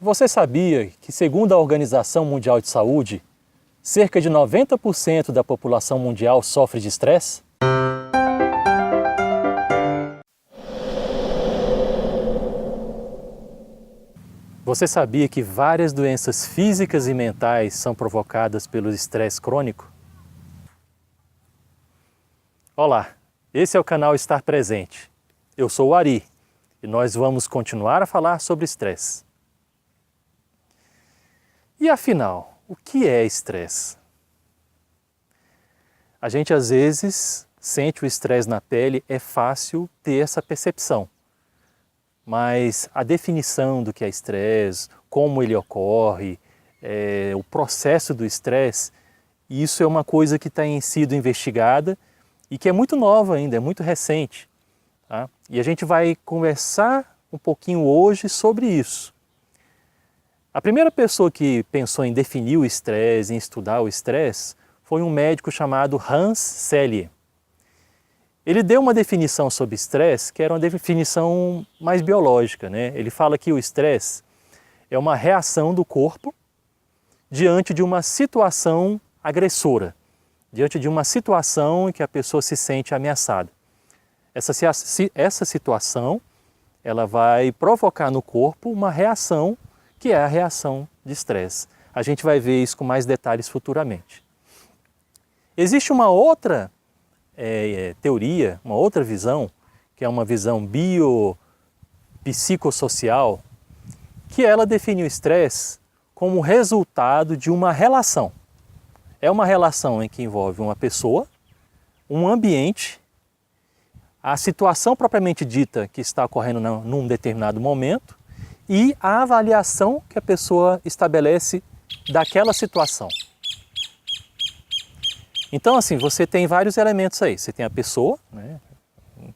Você sabia que, segundo a Organização Mundial de Saúde, cerca de 90% da população mundial sofre de estresse? Você sabia que várias doenças físicas e mentais são provocadas pelo estresse crônico? Olá, esse é o canal Estar Presente. Eu sou o Ari e nós vamos continuar a falar sobre estresse. E afinal, o que é estresse? A gente às vezes sente o estresse na pele, é fácil ter essa percepção. Mas a definição do que é estresse, como ele ocorre, o processo do estresse, isso é uma coisa que tem sido investigada e que é muito nova ainda, é muito recente. Tá? E a gente vai conversar um pouquinho hoje sobre isso. A primeira pessoa que pensou em definir o estresse, em estudar o estresse, foi um médico chamado Hans Selye. Ele deu uma definição sobre estresse que era uma definição mais biológica, né? Ele fala que o estresse é uma reação do corpo diante de uma situação agressora, diante de uma situação em que a pessoa se sente ameaçada. Essa situação ela vai provocar no corpo uma reação que é a reação de estresse. A gente vai ver isso com mais detalhes futuramente. Existe uma outra teoria, uma outra visão, que é uma visão biopsicossocial, que ela define o estresse como resultado de uma relação. É uma relação em que envolve uma pessoa, um ambiente, a situação propriamente dita que está ocorrendo num determinado momento e a avaliação que a pessoa estabelece daquela situação. Então, assim, você tem vários elementos aí. Você tem a pessoa, né,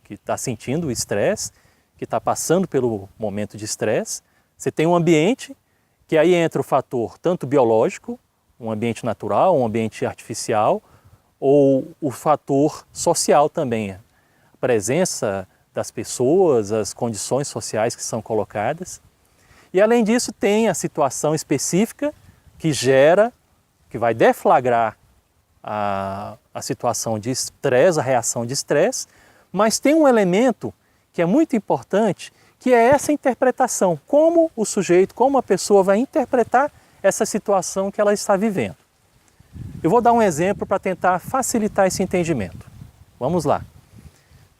que está sentindo o estresse, que está passando pelo momento de estresse. Você tem um ambiente, que aí entra o fator tanto biológico, um ambiente natural, um ambiente artificial, ou o fator social também. A presença das pessoas, as condições sociais que são colocadas. E além disso tem a situação específica que vai deflagrar a situação de estresse, a reação de estresse, mas tem um elemento que é muito importante, que é essa interpretação, como o sujeito, como a pessoa vai interpretar essa situação que ela está vivendo. Eu vou dar um exemplo para tentar facilitar esse entendimento. Vamos lá.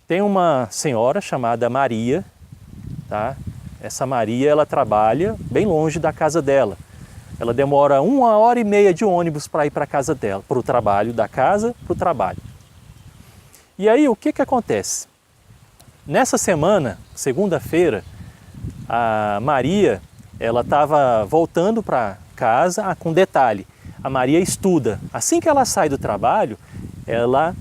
Tem uma senhora chamada Maria, tá? Essa Maria, ela trabalha bem longe da casa dela. Ela demora 1h30 de ônibus para ir para a casa dela, para o trabalho, da casa para o trabalho. E aí, o que acontece? Nessa semana, segunda-feira, a Maria, ela estava voltando para casa, com detalhe, a Maria estuda. Assim que ela sai do trabalho, ela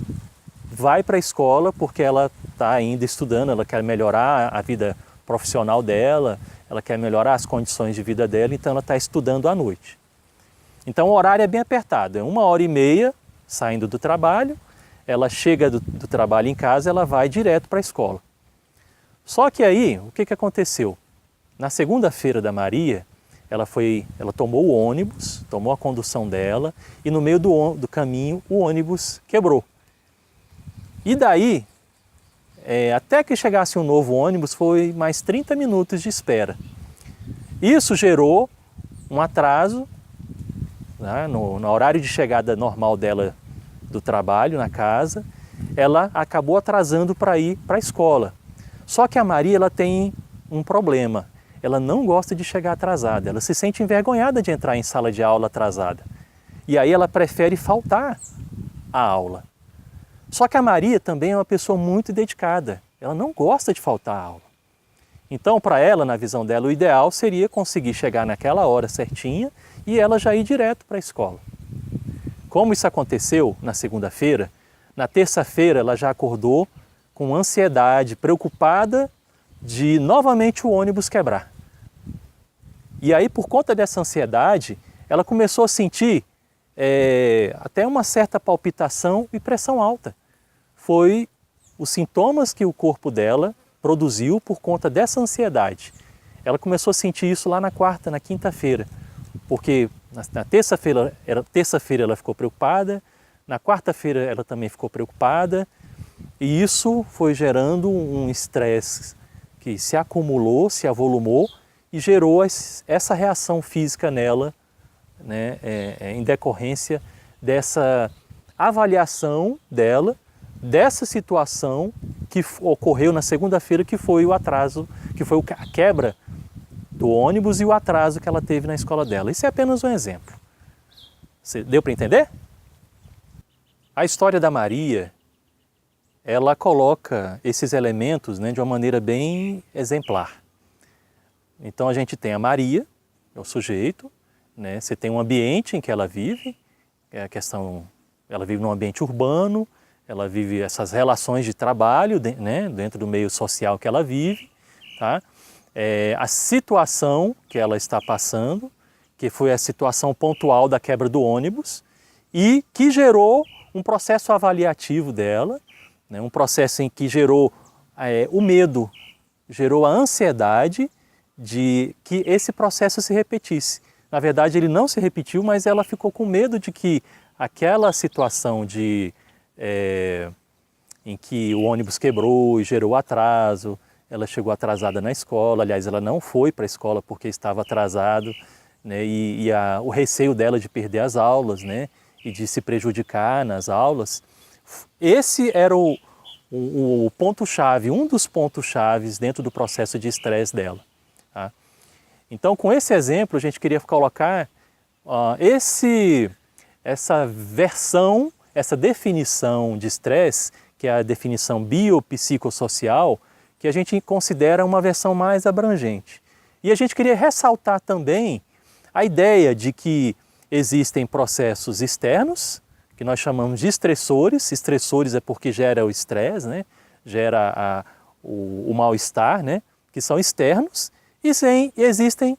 vai para a escola porque ela está ainda estudando, ela quer melhorar a vida profissional dela, ela quer melhorar as condições de vida dela, então ela está estudando à noite. Então o horário é bem apertado, é 1h30 saindo do trabalho, ela chega do trabalho em casa, ela vai direto para a escola. Só que aí, o que aconteceu? Na segunda-feira da Maria, ela tomou o ônibus, tomou a condução dela e no meio do caminho o ônibus quebrou. E daí, até que chegasse um novo ônibus, foi mais 30 minutos de espera. Isso gerou um atraso, né, no horário de chegada normal dela do trabalho, na casa. Ela acabou atrasando para ir para a escola. Só que a Maria ela tem um problema. Ela não gosta de chegar atrasada. Ela se sente envergonhada de entrar em sala de aula atrasada. E aí ela prefere faltar à aula. Só que a Maria também é uma pessoa muito dedicada, ela não gosta de faltar à aula. Então, para ela, na visão dela, o ideal seria conseguir chegar naquela hora certinha e ela já ir direto para a escola. Como isso aconteceu na segunda-feira, na terça-feira ela já acordou com ansiedade, preocupada de novamente o ônibus quebrar. E aí, por conta dessa ansiedade, ela começou a sentir até uma certa palpitação e pressão alta. Foi os sintomas que o corpo dela produziu por conta dessa ansiedade. ela começou a sentir isso lá na quarta, na quinta-feira, porque na terça-feira ela ficou preocupada, na quarta-feira ela também ficou preocupada, e isso foi gerando um estresse que se acumulou, se avolumou e gerou essa reação física nela, né, em decorrência dessa avaliação dela, dessa situação que ocorreu na segunda-feira, que foi o atraso, que foi a quebra do ônibus e o atraso que ela teve na escola dela. Isso é apenas um exemplo. Deu para entender? A história da Maria, ela coloca esses elementos, né, de uma maneira bem exemplar. Então a gente tem a Maria, é o sujeito, né, você tem um ambiente em que ela vive, é a questão, ela vive num ambiente urbano, ela vive essas relações de trabalho, né, dentro do meio social que ela vive, tá? A situação que ela está passando, que foi a situação pontual da quebra do ônibus e que gerou um processo avaliativo dela, né, um processo em que gerou o medo, gerou a ansiedade de que esse processo se repetisse. Na verdade, ele não se repetiu, mas ela ficou com medo de que aquela situação em que o ônibus quebrou e gerou atraso, ela chegou atrasada na escola, aliás, ela não foi para a escola porque estava atrasado, né, o receio dela de perder as aulas, né, e de se prejudicar nas aulas. Esse era o ponto-chave, um dos pontos-chaves dentro do processo de estresse dela. Tá? Então, com esse exemplo, a gente queria colocar essa versão, essa definição de estresse, que é a definição biopsicossocial, que a gente considera uma versão mais abrangente. E a gente queria ressaltar também a ideia de que existem processos externos, que nós chamamos de estressores. Estressores é porque gera o estresse, né? Gera o mal-estar, né? Que são externos, e existem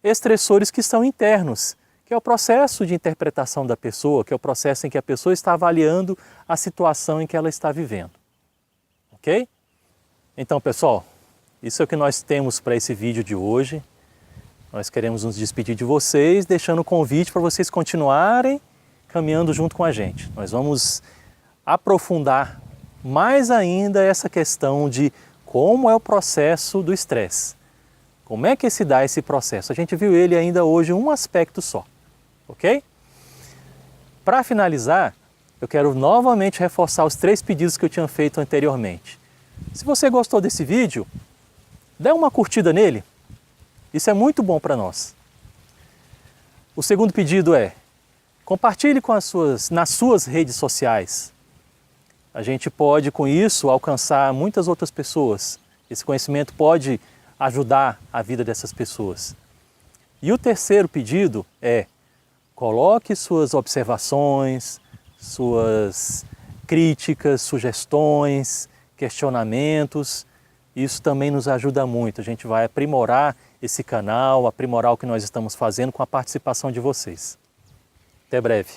estressores que são internos, que é o processo de interpretação da pessoa, que é o processo em que a pessoa está avaliando a situação em que ela está vivendo. Ok? Então, pessoal, isso é o que nós temos para esse vídeo de hoje. Nós queremos nos despedir de vocês, deixando o convite para vocês continuarem caminhando junto com a gente. Nós vamos aprofundar mais ainda essa questão de como é o processo do estresse. Como é que se dá esse processo? A gente viu ele ainda hoje um aspecto só, ok? Para finalizar, eu quero novamente reforçar os 3 pedidos que eu tinha feito anteriormente. Se você gostou desse vídeo, dê uma curtida nele. Isso é muito bom para nós. O segundo pedido é: compartilhe nas suas redes sociais. A gente pode, com isso, alcançar muitas outras pessoas. Esse conhecimento pode ajudar a vida dessas pessoas. E o terceiro pedido é: coloque suas observações, suas críticas, sugestões, questionamentos. Isso também nos ajuda muito. A gente vai aprimorar esse canal, aprimorar o que nós estamos fazendo com a participação de vocês. Até breve.